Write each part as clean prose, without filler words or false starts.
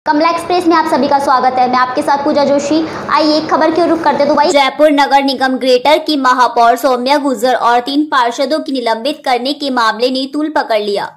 कमला express में आप सभी का स्वागत है। मैं आपके साथ पूजा जोशी। आइए एक खबर की रुख करते तो भाई जयपुर नगर निगम ग्रेटर की महापौर सौम्या गुर्जर और 3 पार्षदों की निलंबित करने के मामले ने तूल पकड़ लिया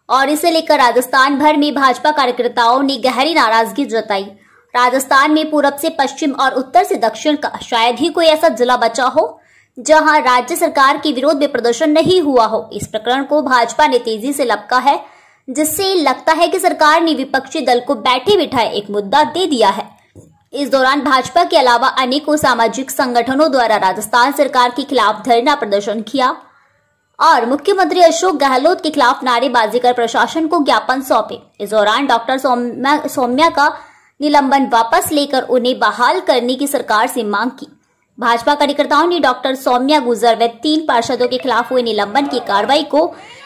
और इसे लेकर राजस्थान भर में भाजपा कार्यकर्ताओं ने गहरी नाराजगी जताई। राजस्थान में पूरब से पश्चिम और उत्तर से दक्षिण का शायद ही कोई ऐसा जिला बचा हो जहां राज्य सरकार के विरोध में प्रदर्शन नहीं हुआ हो। इस प्रकरण को भाजपा ने तेजी से लपका है, जिससे लगता है कि सरकार ने विपक्षी दल को बैठे बिठाए एक मुद्दा दे दिया है। इस दौरान भाजपा के अलावा अनेकों सामाजिक संगठनों द्वारा राजस्थान सरकार के खिलाफ धरना प्रदर्शन किया और मुख्यमंत्री अशोक गहलोत के खिलाफ नारेबाजी कर प्रशासन को ज्ञापन सौंपे। इस दौरान डॉक्टर सौम्या का निलंबन वापस लेकर उन्हें बहाल करने की सरकार से मांग की। भाजपा कार्यकर्ताओं ने डॉक्टर सौम्या गुर्जर व 3 पार्षदों के खिलाफ हुए निलंबन की कार्रवाई को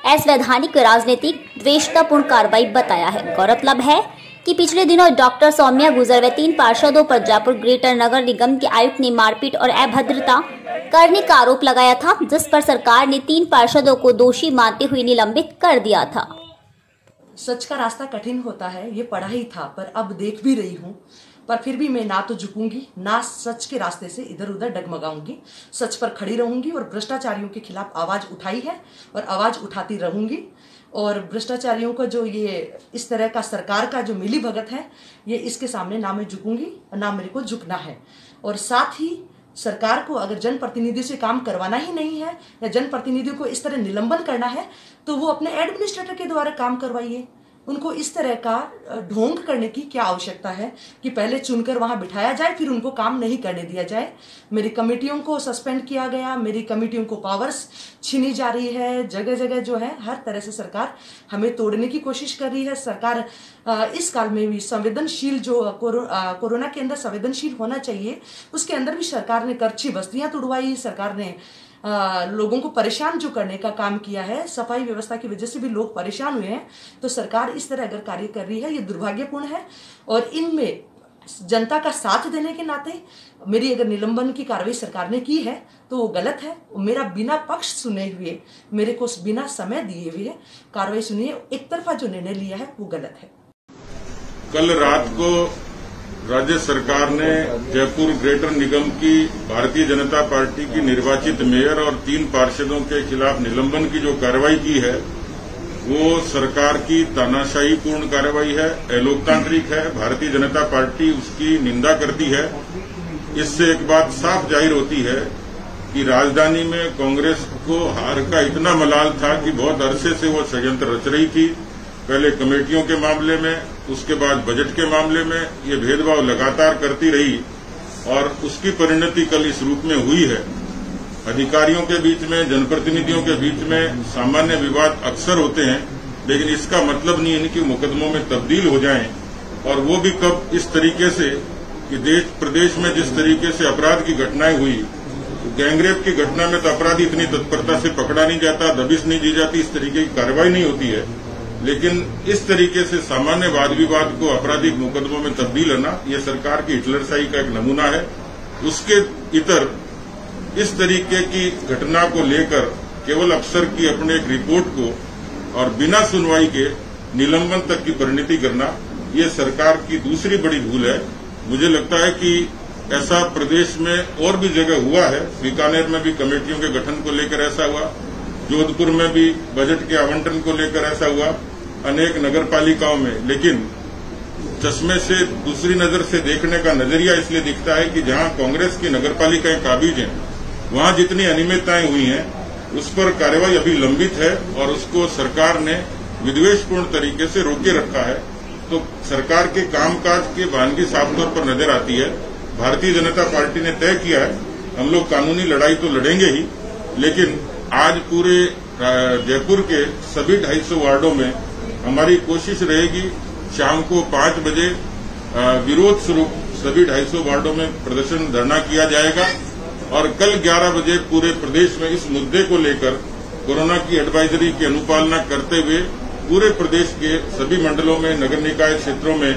असंवैधानिक राजनीतिक द्वेषतापूर्ण कार्रवाई बताया है। गौरतलब है कि पिछले दिनों डॉक्टर सौम्या गुर्जर व 3 पार्षदों पर जयपुर ग्रेटर नगर निगम के आयुक्त ने मारपीट और अभद्रता करने का आरोप लगाया था, जिस पर सरकार ने 3 पार्षदों को दोषी मानते हुए निलंबित कर दिया था। सच का रास्ता कठिन होता है, ये पढ़ा ही था, पर अब देख भी रही हूँ। पर फिर भी मैं ना तो झुकूंगी, ना सच के रास्ते से इधर उधर डगमगाऊंगी। सच पर खड़ी रहूंगी और भ्रष्टाचारियों के खिलाफ आवाज उठाई है और आवाज उठाती रहूंगी। और भ्रष्टाचारियों का जो ये इस तरह का सरकार का जो मिली भगत है, ये इसके सामने ना मैं झुकूंगी और ना मेरे को झुकना है। और साथ ही सरकार को अगर जनप्रतिनिधि से काम करवाना ही नहीं है या जनप्रतिनिधियों को इस तरह निलंबन करना है, तो वो अपने एडमिनिस्ट्रेटर के द्वारा काम करवाइए। उनको इस तरह का ढोंग करने की क्या आवश्यकता है कि पहले चुनकर वहां बिठाया जाए फिर उनको काम नहीं करने दिया जाए। मेरी कमेटियों को सस्पेंड किया गया, मेरी कमेटियों को पावर्स छीनी जा रही है। जगह जगह जो है हर तरह से सरकार हमें तोड़ने की कोशिश कर रही है। सरकार इस काल में भी संवेदनशील जो कोरोना के अंदर संवेदनशील होना चाहिए, उसके अंदर भी सरकार ने करछी बस्तियां तुड़वाई। सरकार ने लोगों को परेशान जो करने का काम किया है, सफाई व्यवस्था की वजह से भी लोग परेशान हुए हैं। तो सरकार इस तरह अगर कार्य कर रही है, ये दुर्भाग्यपूर्ण है। और इनमें जनता का साथ देने के नाते मेरी अगर निलंबन की कार्रवाई सरकार ने की है तो वो गलत है। मेरा बिना पक्ष सुने हुए, मेरे को बिना समय दिए हुए कार्रवाई सुनिए, एक तरफा जो निर्णय लिया है वो गलत है। कल रात को राज्य सरकार ने जयपुर ग्रेटर निगम की भारतीय जनता पार्टी की निर्वाचित मेयर और 3 पार्षदों के खिलाफ निलंबन की जो कार्रवाई की है, वो सरकार की तानाशाही पूर्ण कार्रवाई है, अलोकतांत्रिक है। भारतीय जनता पार्टी उसकी निंदा करती है। इससे एक बात साफ जाहिर होती है कि राजधानी में कांग्रेस को हार का इतना मलाल था कि बहुत अरसे से वो षड्यंत्र रच रही थी। पहले कमेटियों के मामले में, उसके बाद बजट के मामले में ये भेदभाव लगातार करती रही और उसकी परिणति कल इस रूप में हुई है। अधिकारियों के बीच में, जनप्रतिनिधियों के बीच में सामान्य विवाद अक्सर होते हैं, लेकिन इसका मतलब नहीं है कि मुकदमों में तब्दील हो जाएं। और वो भी कब इस तरीके से कि देश प्रदेश में जिस तरीके से अपराध की घटनाएं हुई, गैंगरेप की घटना में तो अपराधी इतनी तत्परता से पकड़ा नहीं जाता, दबिश नहीं दी जाती, इस तरीके की कार्रवाई नहीं होती है। लेकिन इस तरीके से सामान्य वाद विवाद को आपराधिक मुकदमों में तब्दील होना, यह सरकार की हिटलरशाही का एक नमूना है। उसके इतर इस तरीके की घटना को लेकर केवल अफसर की अपने एक रिपोर्ट को और बिना सुनवाई के निलंबन तक की परिणति करना, ये सरकार की दूसरी बड़ी भूल है। मुझे लगता है कि ऐसा प्रदेश में और भी जगह हुआ है। बीकानेर में भी कमेटियों के गठन को लेकर ऐसा हुआ, जोधपुर में भी बजट के आवंटन को लेकर ऐसा हुआ, अनेक नगर पालिकाओं में। लेकिन चश्मे से दूसरी नजर से देखने का नजरिया इसलिए दिखता है कि जहां कांग्रेस की नगर पालिकाएं काबिज हैं, वहां जितनी अनियमितताएं हुई हैं उस पर कार्रवाई अभी लंबित है और उसको सरकार ने विद्वेषपूर्ण तरीके से रोके रखा है। तो सरकार के कामकाज की वानगी साफ तौर पर नजर आती है। भारतीय जनता पार्टी ने तय किया है, हम लोग कानूनी लड़ाई तो लड़ेंगे ही, लेकिन आज पूरे जयपुर के सभी 250 वार्डों में हमारी कोशिश रहेगी शाम को 5 बजे विरोध स्वरूप सभी 250 वार्डों में प्रदर्शन धरना किया जाएगा। और कल 11 बजे पूरे प्रदेश में इस मुद्दे को लेकर कोरोना की एडवाइजरी की अनुपालना करते हुए पूरे प्रदेश के सभी मंडलों में, नगर निकाय क्षेत्रों में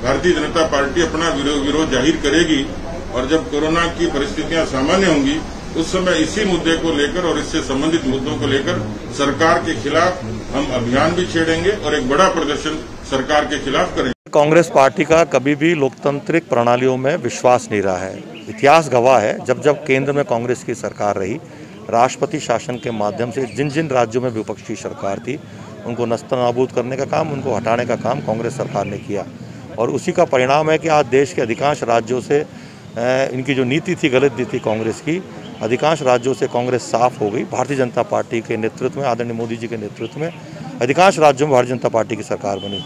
भारतीय जनता पार्टी अपना विरोध जाहिर करेगी। और जब कोरोना की परिस्थितियां सामान्य होंगी, उस समय इसी मुद्दे को लेकर और इससे संबंधित मुद्दों को लेकर सरकार के खिलाफ हम अभियान भी छेड़ेंगे और एक बड़ा प्रदर्शन सरकार के खिलाफ करेंगे। कांग्रेस पार्टी का कभी भी लोकतांत्रिक प्रणालियों में विश्वास नहीं रहा है। इतिहास गवाह है, जब जब केंद्र में कांग्रेस की सरकार रही, राष्ट्रपति शासन के माध्यम से जिन जिन राज्यों में विपक्षी सरकार थी उनको नस्तनाबूद करने का काम, उनको हटाने का काम कांग्रेस सरकार ने किया। और उसी का परिणाम है कि आज देश के अधिकांश राज्यों से इनकी जो नीति थी, गलत नीति कांग्रेस की, अधिकांश राज्यों से कांग्रेस साफ हो गई। भारतीय जनता पार्टी के नेतृत्व में, आदरणीय मोदी जी के नेतृत्व में अधिकांश राज्यों में भारतीय जनता पार्टी की सरकार बनी।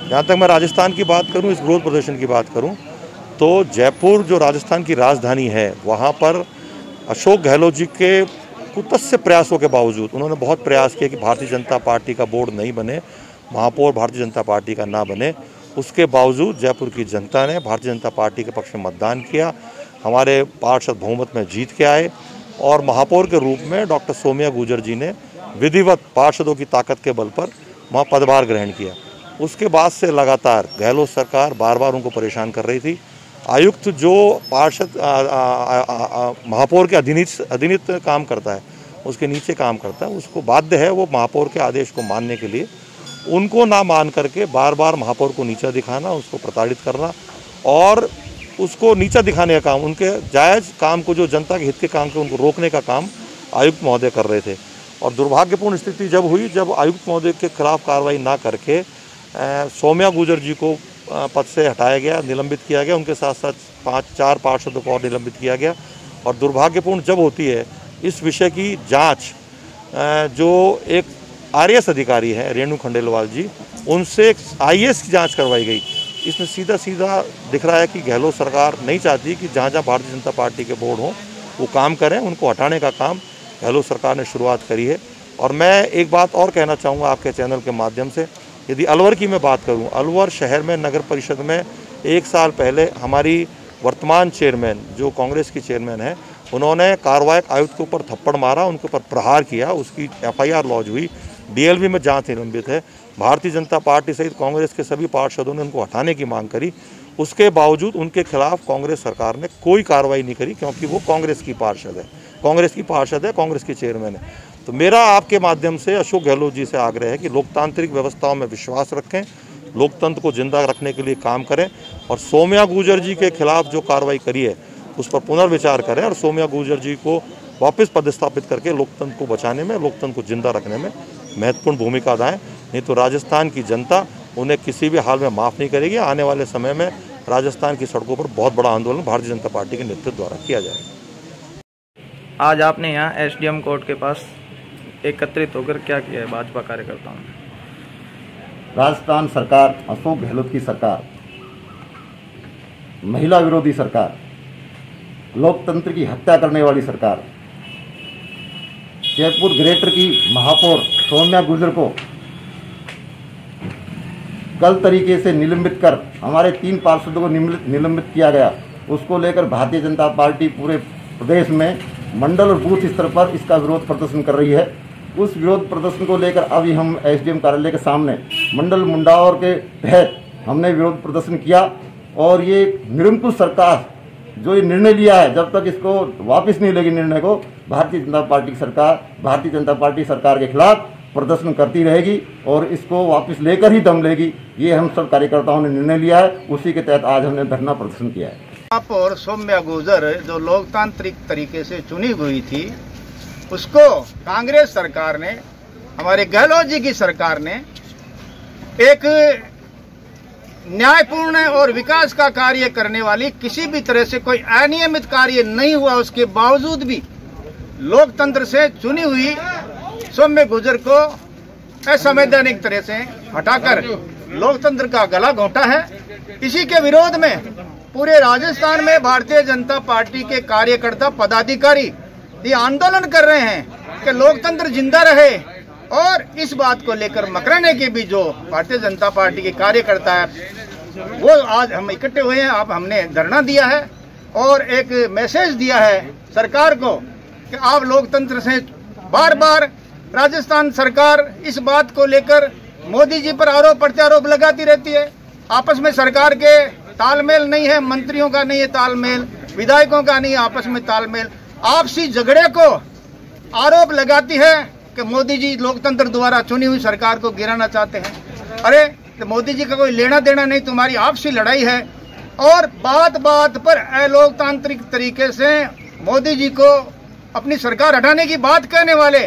जहाँ तक मैं राजस्थान की बात करूँ, इस विरोध प्रदर्शन की बात करूँ, तो जयपुर जो राजस्थान की राजधानी है, वहाँ पर अशोक गहलोत जी के कुत्स्य प्रयासों के बावजूद, उन्होंने बहुत प्रयास किए कि भारतीय जनता पार्टी का बोर्ड नहीं बने, महापौर भारतीय जनता पार्टी का ना बने। उसके बावजूद जयपुर की जनता ने भारतीय जनता पार्टी के पक्ष में मतदान किया, हमारे पार्षद बहुमत में जीत के आए और महापौर के रूप में डॉक्टर सौम्या गुर्जर जी ने विधिवत पार्षदों की ताकत के बल पर वहाँ पदभार ग्रहण किया। उसके बाद से लगातार गहलोत सरकार बार बार उनको परेशान कर रही थी। आयुक्त जो पार्षद महापौर के अधीनित काम करता है, उसके नीचे काम करता है, उसको बाध्य है वो महापौर के आदेश को मानने के लिए। उनको ना मान करके बार बार महापौर को नीचा दिखाना, उसको प्रताड़ित करना और उसको नीचा दिखाने का काम, उनके जायज़ काम को, जो जनता के हित के काम को, उनको रोकने का काम आयुक्त महोदय कर रहे थे। और दुर्भाग्यपूर्ण स्थिति जब हुई, जब आयुक्त महोदय के खिलाफ कार्रवाई ना करके सौम्या गुर्जर जी को पद से हटाया गया, निलंबित किया गया। उनके साथ साथ 5-4 पार्षदों को और निलंबित किया गया। और दुर्भाग्यपूर्ण जब होती है इस विषय की जांच, जो एक आरएएस अधिकारी है रेणु खंडेलवाल जी, उनसे आईएएस की जांच करवाई गई। इसमें सीधा सीधा दिख रहा है कि गहलोत सरकार नहीं चाहती कि जहाँ जहाँ भारतीय जनता पार्टी के बोर्ड हों वो काम करें, उनको हटाने का काम गहलोत सरकार ने शुरुआत करी है। और मैं एक बात और कहना चाहूँगा आपके चैनल के माध्यम से, यदि अलवर की मैं बात करूं, अलवर शहर में नगर परिषद में 1 साल पहले हमारी वर्तमान चेयरमैन, जो कांग्रेस की चेयरमैन है, उन्होंने कार्यवाहक आयुक्त के ऊपर थप्पड़ मारा, उनके ऊपर प्रहार किया, उसकी एफआईआर लॉन्च हुई, डीएलवी में जांच निलंबित है। भारतीय जनता पार्टी सहित कांग्रेस के सभी पार्षदों ने उनको हटाने की मांग करी। उसके बावजूद उनके खिलाफ कांग्रेस सरकार ने कोई कार्रवाई नहीं करी, क्योंकि वो कांग्रेस की पार्षद है, कांग्रेस की चेयरमैन है। तो मेरा आपके माध्यम से अशोक गहलोत जी से आग्रह है कि लोकतांत्रिक व्यवस्थाओं में विश्वास रखें, लोकतंत्र को जिंदा रखने के लिए काम करें और सौम्या गुर्जर जी के खिलाफ जो कार्रवाई करी है उस पर पुनर्विचार करें और सौम्या गुर्जर जी को वापस पदस्थापित करके लोकतंत्र को बचाने में, लोकतंत्र को जिंदा रखने में महत्वपूर्ण भूमिका अदाएं। नहीं तो राजस्थान की जनता उन्हें किसी भी हाल में माफ़ नहीं करेगी। आने वाले समय में राजस्थान की सड़कों पर बहुत बड़ा आंदोलन भारतीय जनता पार्टी के नेतृत्व द्वारा किया जाएगा। आज आपने यहाँ एसडीएम कोर्ट के पास एकत्रित होकर क्या किया है भाजपा कार्यकर्ताओं ने? राजस्थान सरकार, अशोक गहलोत की सरकार, महिला विरोधी सरकार, लोकतंत्र की हत्या करने वाली सरकार, जयपुर ग्रेटर की महापौर सौम्या गुर्जर को गलत तरीके से निलंबित कर हमारे 3 पार्षदों को निलंबित किया गया। उसको लेकर भारतीय जनता पार्टी पूरे प्रदेश में मंडल और बूथ स्तर पर इसका विरोध प्रदर्शन कर रही है। उस विरोध प्रदर्शन को लेकर अभी हम एसडीएम कार्यालय के सामने मंडल मुंडावर के तहत हमने विरोध प्रदर्शन किया। और ये निरंकुश सरकार जो ये निर्णय लिया है, जब तक इसको वापस नहीं लेगी निर्णय को, भारतीय जनता पार्टी सरकार के खिलाफ प्रदर्शन करती रहेगी और इसको वापस लेकर ही दम लेगी। ये हम सब कार्यकर्ताओं ने निर्णय लिया है, उसी के तहत आज हमने धरना प्रदर्शन किया है। महापौर सौम्या गुर्जर जो लोकतांत्रिक तरीके से चुनी हुई थी, उसको कांग्रेस सरकार ने, हमारे गहलोत जी की सरकार ने, एक न्यायपूर्ण और विकास का कार्य करने वाली, किसी भी तरह से कोई अनियमित कार्य नहीं हुआ उसके बावजूद भी लोकतंत्र से चुनी हुई सौम्या गुर्जर को असंवैधानिक तरह से हटाकर लोकतंत्र का गला घोंटा है। इसी के विरोध में पूरे राजस्थान में भारतीय जनता पार्टी के कार्यकर्ता, पदाधिकारी ये आंदोलन कर रहे हैं कि लोकतंत्र जिंदा रहे। और इस बात को लेकर मकराने के भी जो भारतीय जनता पार्टी के कार्यकर्ता है वो आज हम इकट्ठे हुए हैं। अब हमने धरना दिया है और एक मैसेज दिया है सरकार को कि आप लोकतंत्र से, बार बार राजस्थान सरकार इस बात को लेकर मोदी जी पर आरोप प्रत्यारोप लगाती रहती है। आपस में सरकार के तालमेल नहीं है, मंत्रियों का नहीं है तालमेल, विधायकों का नहीं है आपस में तालमेल, आपसी झगड़े को आरोप लगाती है कि मोदी जी लोकतंत्र द्वारा चुनी हुई सरकार को गिराना चाहते हैं। अरे तो मोदी जी का कोई लेना देना नहीं, तुम्हारी आपसी लड़ाई है। और बात बात पर अलोकतांत्रिक तरीके से मोदी जी को अपनी सरकार हटाने की बात कहने वाले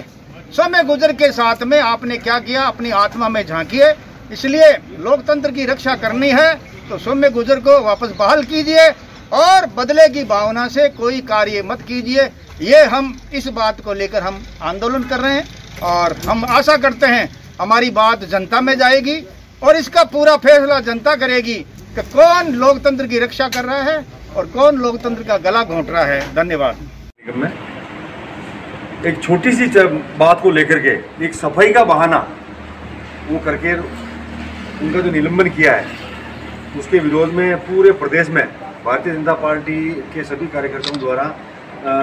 सौम्य गुर्जर के साथ में आपने क्या किया, अपनी आत्मा में झांकिए। इसलिए लोकतंत्र की रक्षा करनी है तो सौम्य गुर्जर को वापस बहाल कीजिए और बदले की भावना से कोई कार्य मत कीजिए। ये हम इस बात को लेकर हम आंदोलन कर रहे हैं और हम आशा करते हैं हमारी बात जनता में जाएगी और इसका पूरा फैसला जनता करेगी कि कौन लोकतंत्र की रक्षा कर रहा है और कौन लोकतंत्र का गला घोंट रहा है। धन्यवाद। एक छोटी सी बात को लेकर के एक सफाई का बहाना वो करके उनका जो निलंबन किया है उसके विरोध में पूरे प्रदेश में भारतीय जनता पार्टी के सभी कार्यकर्ताओं द्वारा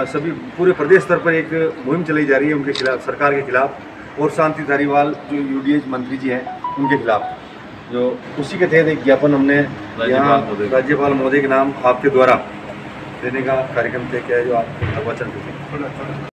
सभी पूरे प्रदेश स्तर पर एक मुहिम चलाई जा रही है उनके खिलाफ, सरकार के खिलाफ और शांति धारीवाल जो यूडीएच मंत्री जी हैं उनके खिलाफ। जो उसी के तहत एक ज्ञापन हमने यहाँ राज्यपाल महोदय के नाम आपके द्वारा देने का कार्यक्रम तय किया है, जो आप वचन देते हैं।